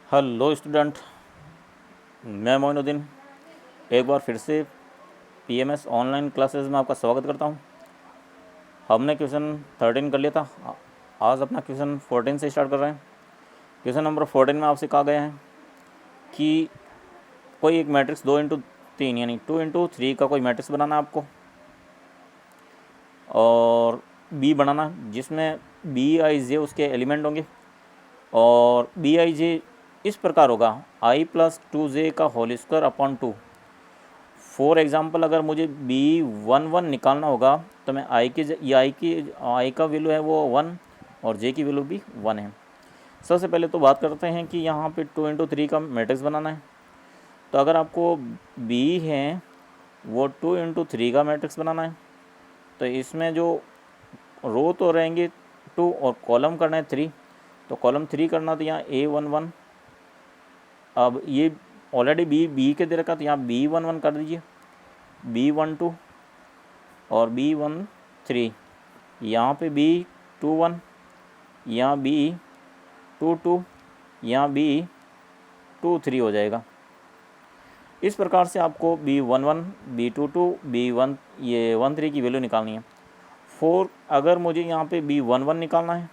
Hello student, मैं मोइनुद्दीन एक बार फिर से पीएमएस ऑनलाइन क्लासेस में आपका स्वागत करता हूं। हमने क्वेश्चन 13 कर लिया था, आज अपना क्वेश्चन 14 से स्टार्ट कर रहे हैं। क्वेश्चन नंबर 14 में आपसे कहा गया है कि कोई एक मैट्रिक्स 2 इंटू 3 यानी 2 इंटू 3 का कोई मैट्रिक्स बनाना है आपको और बी बनाना, जिसमें बी आई जे उसके एलिमेंट होंगे और बी आई जे इस प्रकार होगा आई प्लस 2j का whole square upon 2। For example अगर मुझे B11 निकालना होगा तो मैं आई का वैल्यू है वो 1 और जे की वैल्यू भी 1 है। सबसे पहले तो बात करते हैं कि यहाँ पे 2 इंटू 3 का मैट्रिक्स बनाना है। तो अगर आपको B है वो 2 इंटू 3 का मैट्रिक्स बनाना है तो इसमें जो रो तो रहेंगे 2 और कॉलम करना है 3। तो कॉलम 3 करना तो यहाँ A11, अब ये ऑलरेडी बी के दे रखा तो यहाँ B11 कर दीजिए, B12 और B13, यहाँ पे B21, यहाँ B22, यहाँ B23 हो जाएगा। इस प्रकार से आपको B11, B22, B13 की वैल्यू निकालनी है। अगर मुझे यहाँ पे B11 निकालना है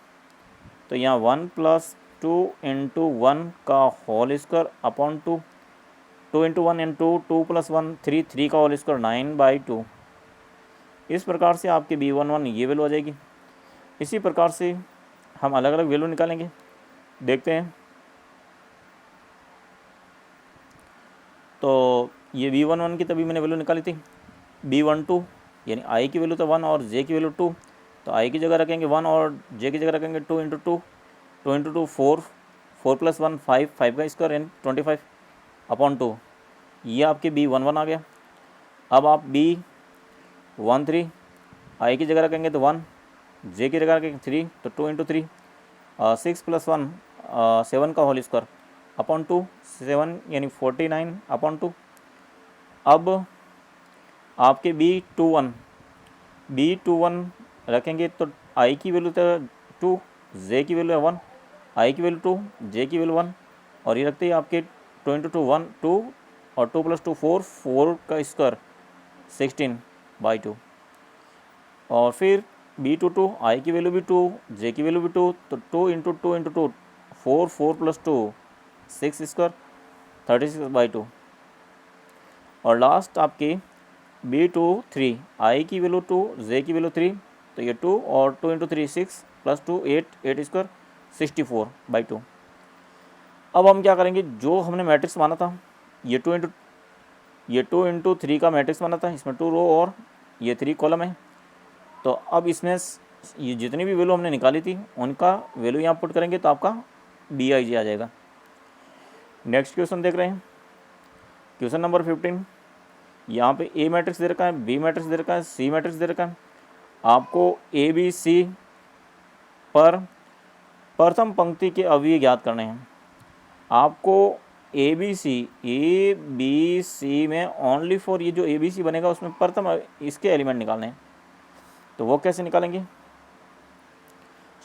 तो यहाँ 1 प्लस 2 इंटू 1 का whole square upon 2, 2 into 1 into 2 plus 1 3 का होल स्क्वायर 9/2। इस प्रकार से आपकी B11 ये वैल्यू आ जाएगी। इसी प्रकार से हम अलग अलग वैल्यू निकालेंगे, देखते हैं। तो ये B11 की तभी मैंने वैल्यू निकाली थी। B12 यानी आई की वैल्यू तो 1 और जे की वैल्यू 2, तो आई की जगह रखेंगे 1 और जे की जगह रखेंगे 2 इंटू 2 4, 4 प्लस 1 5, 5 का स्क्वायर यानी 25 अपॉन 2। ये आपके B11 आ गया। अब आप B13 आई की जगह रखेंगे तो 1, जे की जगह रखेंगे 3, तो 2 इंटू 3, 6 प्लस 1 7 का होल स्क्वायर अपॉन 2, 7 यानी 49 अपॉन 2। अब आपके B21 रखेंगे तो आई की वैल्यू तो 2, जे की वैल्यू है 1, आई की वैल्यू 2, जे की वैल्यू 1, और ये रखते ही आपके 2 इंटू 1 2 और 2 प्लस 2 4, 4 का स्क्वायर 16/2। और फिर B22 आई की वैल्यू भी 2, जे की वैल्यू भी 2, तो 2 इंटू 2 4, 4 प्लस 2 6 स्क्वायर 36/2। और लास्ट आपकी B23 आई की वैल्यू 2, जे की वैल्यू 3, तो ये 2 और 2 इंटू 3 6 प्लस 2 8 स्क्वायर 64/2। अब हम क्या करेंगे, जो हमने मैट्रिक्स माना था ये 2 इंटू 3 का मैट्रिक्स माना था, इसमें 2 रो और ये 3 कॉलम है। तो अब इसमें ये जितनी भी वैल्यू हमने निकाली थी उनका वैल्यू यहाँ पुट करेंगे तो आपका BIJ आ जाएगा। नेक्स्ट क्वेश्चन देख रहे हैं, क्वेश्चन नंबर 15। यहाँ पे A मैट्रिक्स दे रखा है, B मैट्रिक्स दे रखा है, C मैट्रिक्स दे रखा है। आपको ABC पर प्रथम पंक्ति के अवयव ज्ञात करने हैं। आपको ABC में ओनली फॉर ये जो ABC बनेगा उसमें प्रथम इसके एलिमेंट निकालने हैं। तो वो कैसे निकालेंगे?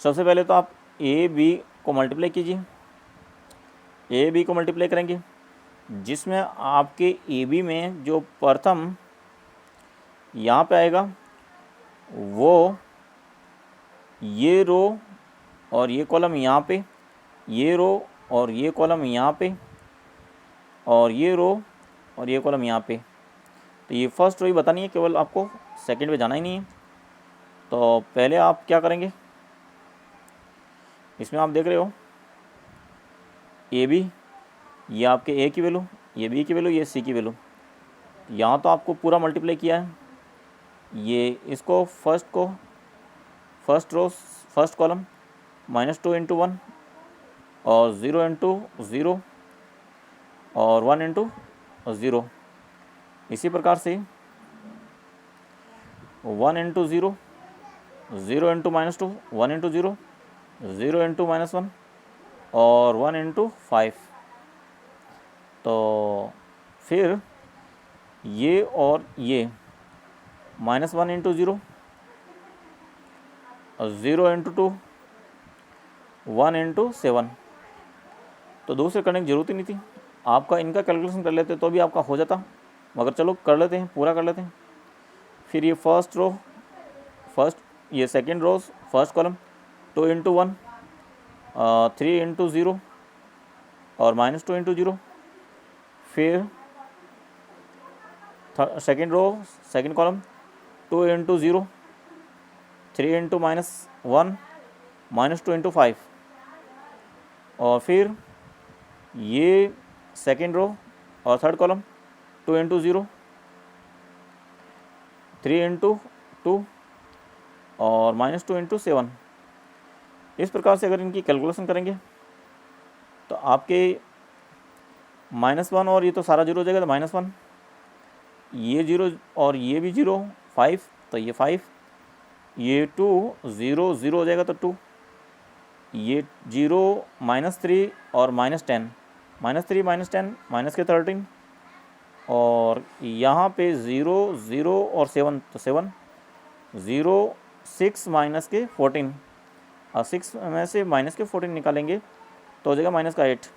सबसे पहले तो आप AB को मल्टीप्लाई कीजिए। AB को मल्टीप्लाई करेंगे जिसमें आपके AB में जो प्रथम यहाँ पे आएगा वो ये रो और ये कॉलम यहाँ पे, ये रो और ये कॉलम यहाँ पे, और ये रो और ये कॉलम यहाँ पे। तो ये फर्स्ट रो ही बतानी है, केवल आपको सेकंड पे जाना ही नहीं है। तो पहले आप क्या करेंगे, इसमें आप देख रहे हो AB, ये आपके A की वैल्यू, ये B की वैल्यू, ये C की वैल्यू। यहाँ तो आपको पूरा मल्टीप्लाई किया है। ये इसको first row first column -2 into 1 और 0 इंटू 0 और 1 इंटू 0। इसी प्रकार से 1 इंटू 0, 0 इंटू -2, 1 इंटू 0, 0 इंटू -1 और 1 इंटू 5। तो फिर ये और ये -1 इंटू 0, 0 इंटू 2, 1 इंटू 7, तो दूसरे करने की ज़रूरत ही नहीं थी, आपका इनका कैलकुलेशन कर लेते तो भी आपका हो जाता, मगर चलो कर लेते हैं, पूरा कर लेते हैं। फिर ये फर्स्ट रो, ये second rows first column 2 into 1, 3 into 0 और -2 इंटू 0। फिर second row second column 2 into 0, 3 into -1, -2 into 5। और फिर ये सेकेंड रो और थर्ड कॉलम 2 इंटू 0, 3 इंटू 2 और -2 इंटू 7। इस प्रकार से अगर इनकी कैलकुलेशन करेंगे तो आपके -1 और ये तो सारा जीरो हो जाएगा, तो -1, ये 0 और ये भी 0, 5, तो ये 5, ये 2, 0, 0 हो जाएगा तो 2, ये 0, -3 और -10, -3 -10 -13, और यहाँ पे 0, 0 और 7, तो 7, 0, 6 -14, और 6 में से -14 निकालेंगे तो हो जाएगा -8।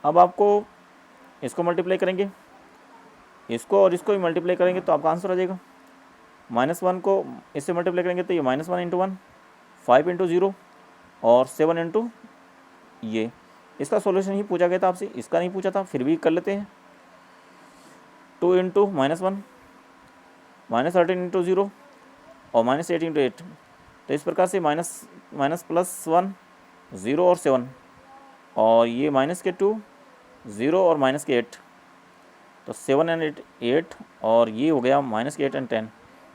अब आपको इसको मल्टीप्लाई करेंगे, इसको और इसको भी मल्टीप्लाई करेंगे तो आपका आंसर आ जाएगा। -1 को इससे मल्टीप्लाई करेंगे तो ये -1 इंटू 1, 5 इंटू 0 और 7 इंटू ये। इसका सॉल्यूशन ही पूछा गया था आपसे, इसका नहीं पूछा था, फिर भी कर लेते हैं। 2 इंटू -1, -13 इंटू 0 और -8 इंटू 8। तो इस प्रकार से +1, 0 और 7, और ये -2, 0 और -8, तो 7 and 8, और ये हो गया -8 and 10।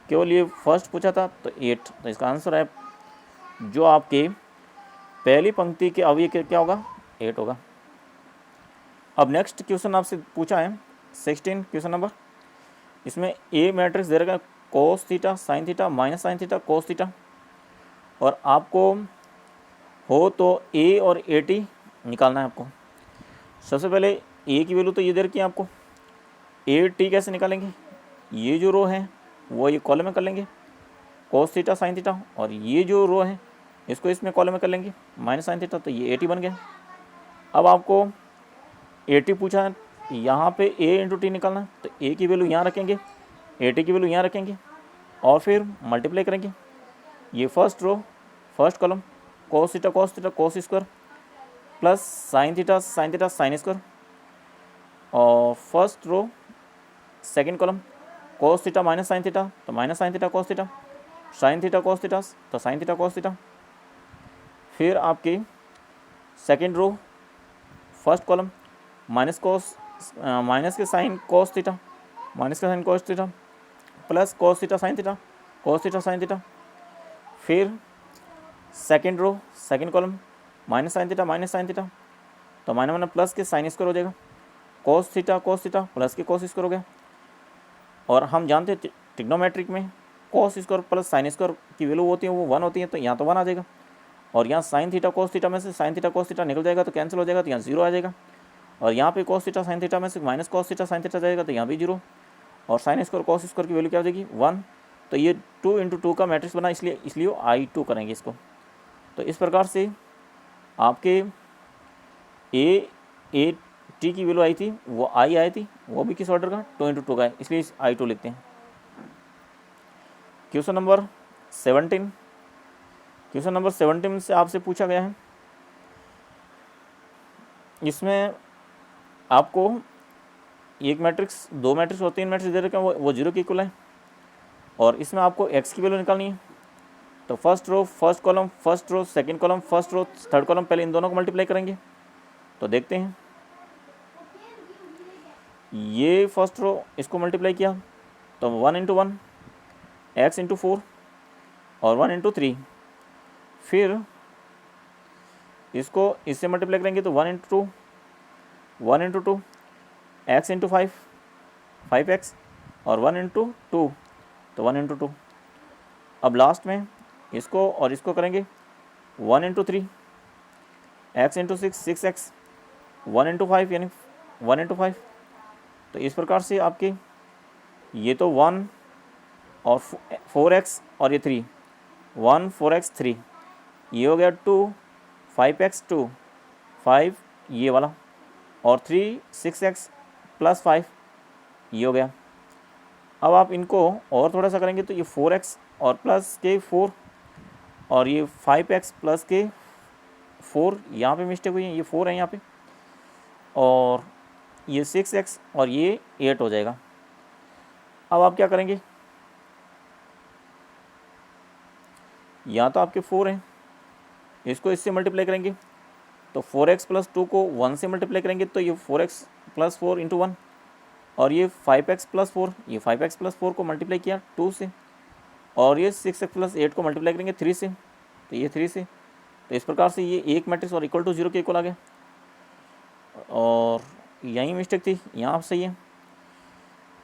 केवल ये फर्स्ट पूछा था तो 8, तो इसका आंसर है जो आपके पहली पंक्ति के अवयव के क्या होगा, 8 होगा। अब नेक्स्ट क्वेश्चन आपसे पूछा है 16 क्वेश्चन नंबर। इसमें ए मैट्रिक्स दे रखा है कोस theta sine theta minus sine theta cos theta, और आपको हो तो ए और ए टी निकालना है आपको। सबसे पहले ए की वैल्यू तो ये दे रखी है आपको, ए टी कैसे निकालेंगे, ये जो रो है वो ये कॉलम में कर लेंगे कोस थीटा साइन थीटा, और ये जो रो है इसको इसमें कॉलम में कर लेंगे माइनस साइन थीटा, तो ये ए टी बन गया। अब आपको ए टी पूछा है, यहाँ पे ए इंटू टी निकालना है, तो ए की वैल्यू यहाँ रखेंगे, ए टी की वैल्यू यहाँ रखेंगे और फिर मल्टीप्लाई करेंगे। ये first row first column cos theta cos square plus sine theta sine square, और first row second column cos theta minus sine theta, तो minus sine theta cos theta, sine theta cos theta, तो sine theta cos theta. फिर आपकी second row first column minus के sine cos theta plus cos theta sine theta. फिर second row second column minus sine theta, तो minus plus के sine square हो जाएगा, कोस theta plus के कोस स्क्वायर हो गया। और हम जानते हैं ट्रिग्नोमेट्रिक में कोस स्क्वायर प्लस साइन स्क्वायर की वैल्यू होती है वो 1 होती है, तो यहाँ तो 1 आ जाएगा, और यहाँ साइन थीटा कोस थीटा में से साइन थीटा कोस थीटा निकल जाएगा तो कैंसिल हो जाएगा, तो यहाँ 0 आ जाएगा, और यहाँ पे कोस थीटा साइन थीटा में से minus cos theta sine theta जाएगा तो यहाँ भी 0, और साइन स्क्वायर कोस स्क्वायर की वैल्यू क्या हो जाएगी 1। तो ये 2 इंटू 2 का मैट्रिक्स बना, इसलिए I2 करेंगे इसको। तो इस प्रकार से आपके ए टी की वैल्यू आई थी वो आई आई थी, वो भी किस ऑर्डर का 2 इंटू 2 का है, इसलिए I2 लिखते हैं। क्वेश्चन नंबर 17 से आपसे पूछा गया है, इसमें आपको एक मैट्रिक्स 2 मैट्रिक्स और 3 मैट्रिक्स दे रखे हैं, वो 0 के इक्वल है, और इसमें आपको x की वैल्यू निकालनी है। तो first row first column first row second column first row third column, पहले इन दोनों को मल्टीप्लाई करेंगे। तो देखते हैं, ये फर्स्ट रो इसको मल्टीप्लाई किया तो 1 इंटू 1 x इंटू 4 और 1 इंटू 3। फिर इसको इससे मल्टीप्लाई करेंगे तो 1 इंटू 2 x इंटू 5x और 1 इंटू 2, तो 1 इंटू 2। अब लास्ट में इसको और इसको करेंगे 1 into 3 x into 6x 1 into 5 यानी 1 इंटू 5। तो इस प्रकार से आपके ये तो 1 और 4x और ये 3, 1 4x 3, ये हो गया 2 5x 2 5, ये वाला, और 3 6x प्लस 5 ये हो गया। अब आप इनको और थोड़ा सा करेंगे तो ये 4x और प्लस के 4 और ये 5x प्लस के 4, यहाँ पे मिस्टेक हुई है, ये 4 है यहाँ पे, और ये 6x और ये 8 हो जाएगा। अब आप क्या करेंगे, यहाँ तो आपके 4 हैं, इसको इससे मल्टीप्लाई करेंगे तो 4x प्लस 2 को 1 से मल्टीप्लाई करेंगे तो ये 4x प्लस 4 इंटू 1, और ये 5x प्लस 4, ये 5x प्लस 4 को मल्टीप्लाई किया 2 से, और ये 6x प्लस 8 को मल्टीप्लाई करेंगे 3 से, तो ये 3 से। तो इस प्रकार से ये एक मैट्रिक्स और इक्वल टू 0 के इक्वल आ गया। और यही मिस्टेक थी, यहाँ सही है।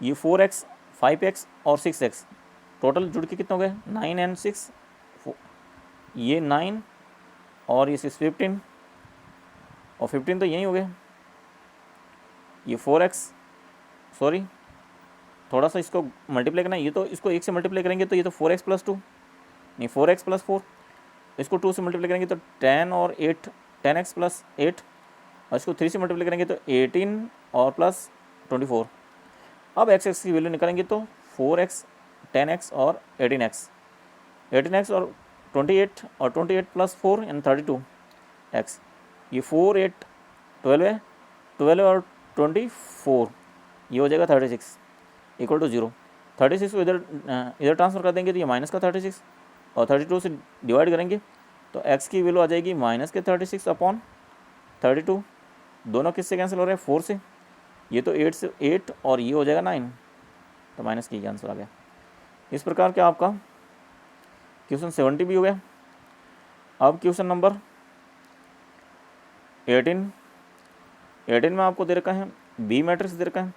ये 4x 5x और 6x टोटल जुड़ के कितने हो गए, 9 एंड 6, ये 9 और ये 6 15, और 15 तो यही हो गए। ये 4x, सॉरी थोड़ा सा इसको मल्टीप्लाई करना है, ये तो इसको 1 से मल्टीप्लाई करेंगे तो ये तो 4x प्लस 2, नहीं 4x प्लस 4, इसको 2 से मल्टीप्लाई करेंगे तो 10 और 8 10x प्लस 8, और इसको 3 से मल्टीप्लाई करेंगे तो 18 और प्लस 24। अब x की वैल्यू निकालेंगे तो 4x 10x और 18x और 28 और 28 प्लस 4 यानी 32x, ये 4 8 12 है, 12 और 24 ये हो जाएगा 36 इक्वल टू 0। 36 को इधर ट्रांसफर कर देंगे तो ये माइनस का 36, और 32 से डिवाइड करेंगे तो x की वैल्यू आ जाएगी माइनस के 36 अपॉन 32। दोनों किससे कैंसिल हो रहे हैं, 4 से, ये तो 8 से 8 और ये हो जाएगा 9, तो माइनस की आंसर आ गया। इस प्रकार के आपका क्वेश्चन 70 भी हो गया। अब क्वेश्चन नंबर 18 में आपको दे रखा है बी मैट्रिक्स दे रखा है,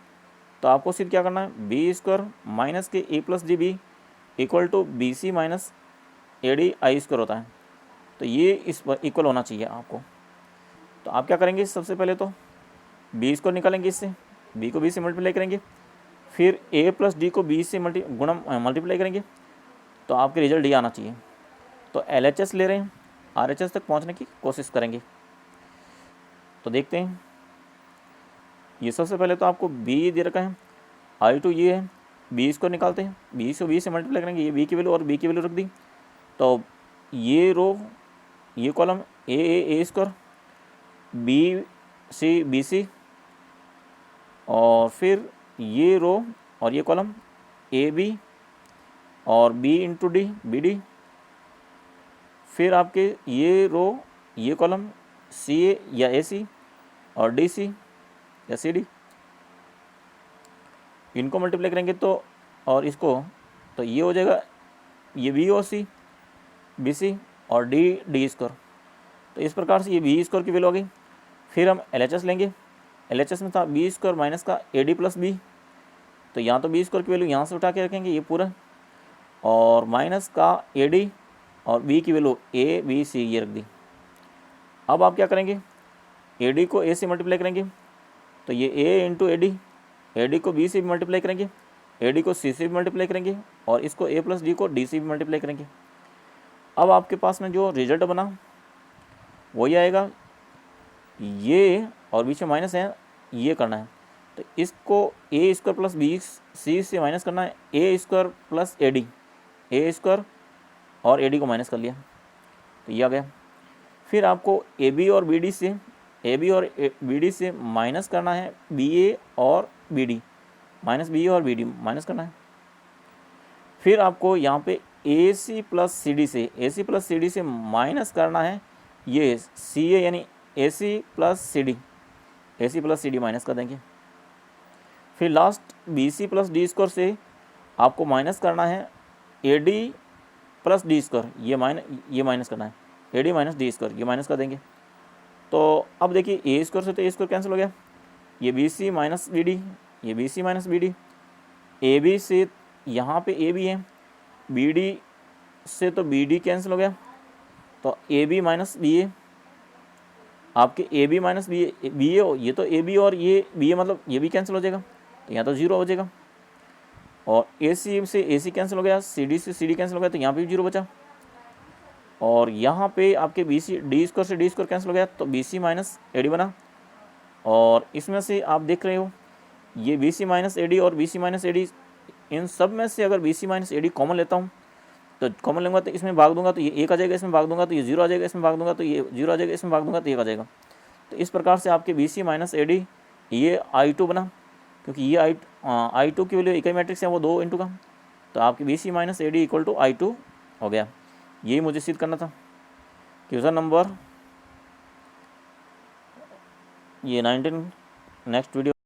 तो आपको सिर्फ क्या करना है, बी स्क्वायर माइनस के A plus D B equal to B C minus A D I square होता है, तो ये इस पर इक्वल होना चाहिए आपको। तो आप क्या करेंगे, सबसे पहले तो बी स्क्वायर निकालेंगे, इससे बी को बी से मल्टीप्लाई करेंगे, फिर ए प्लस डी को बी से मल्टीप्लाई करेंगे, तो आपके रिजल्ट ये आना चाहिए। तो LHS ले रहे हैं, RHS तक पहुंचने की कोशिश करेंगे। तो देखते हैं, ये सबसे पहले तो आपको बी दे रखा है, I2 ये है, बी स्क्वायर निकालते हैं, बी से बी से मल्टीप्लाई करेंगे, ये बी की वैल्यू और बी की वैल्यू रख दी, तो ये रो ये column A square B C, और फिर ये रो और ये कॉलम ए बी और B into D B D, फिर आपके ये रो ये कॉलम सी ए या ए सी और डी सी या सी डी, इनको मल्टीप्लाई करेंगे तो और इसको, तो ये हो जाएगा ये B O C B C और डी स्क्वायर। तो इस प्रकार से ये बी स्क्वायर की वैल्यू आ गई। फिर हम LHS लेंगे, LHS में था बी स्क्वायर माइनस का ए डी प्लस बी, तो यहाँ तो बी स्क्वायर की वैल्यू यहाँ से उठा के रखेंगे ये पूरा, और माइनस का ए डी और बी की वैल्यू ए बी सी ये रख दी। अब आप क्या करेंगे, ए डी को ए से मल्टीप्लाई करेंगे, तो ये ए इंटू ए डी को बी से भी मल्टीप्लाई करेंगे, ए डी को सी से भी मल्टीप्लाई करेंगे, और इसको ए प्लस डी को डी से भी मल्टीप्लाई करेंगे। अब आपके पास में जो रिजल्ट बना वही आएगा, ये और बीच में माइनस है ये करना है, तो इसको A square plus B C से माइनस करना है, A square plus A D, A square और ए डी को माइनस कर लिया, तो ये आ गया। फिर आपको ए बी और बी डी से माइनस करना है बी ए और बी डी, माइनस बी ए और बी डी माइनस करना है। फिर आपको यहाँ पे A C plus C D से माइनस करना है ये सी ए यानी A C plus C D minus कर देंगे। फिर last B C plus D square से आपको माइनस करना है A D plus D square, ये माइनस करना है A D minus D square, ये माइनस कर देंगे। तो अब देखिए ए स्क्वायर से तो ए स्क्वायर कैंसिल हो गया, ये B C minus B D, ये B C minus B D, A B से यहाँ पे ए बी है, बी डी से तो बी डी कैंसिल हो गया, तो A B minus B A, आपके A B minus B A, ये तो ए बी और ये बी ए मतलब ये भी कैंसिल हो जाएगा, तो यहाँ तो 0 हो जाएगा। और ए सी से ए सी कैंसिल हो गया, सी डी से सी डी कैंसिल हो गया, तो यहाँ पे भी 0 बचा। और यहाँ पे आपके बी सी डी स्क्वायर से डी स्क्वायर कैंसिल हो गया, तो B C minus A D बना, और इसमें से आप देख रहे हो ये B C minus A D और B C minus A D, इन सब में से अगर B C minus A D common लेता हूँ तो कॉमन लूँगा तो इसमें भाग दूंगा तो ये 1 आ जाएगा, इसमें भाग दूंगा तो ये 0 आ जाएगा, इसमें भाग दूंगा तो ये 0 आ जाएगा, इसमें भाग दूंगा तो 1 आ जाएगा। तो इस प्रकार से आपके B C minus A D ये I2 बना, क्योंकि ये I2 की वैल्यू इकाई मैट्रिक्स है वो 2 इंटू का, तो आपकी B C minus A D equal to I2 हो गया। यही मुझे सिद्ध करना था। क्वेश्चन नंबर ये 19 नेक्स्ट वीडियो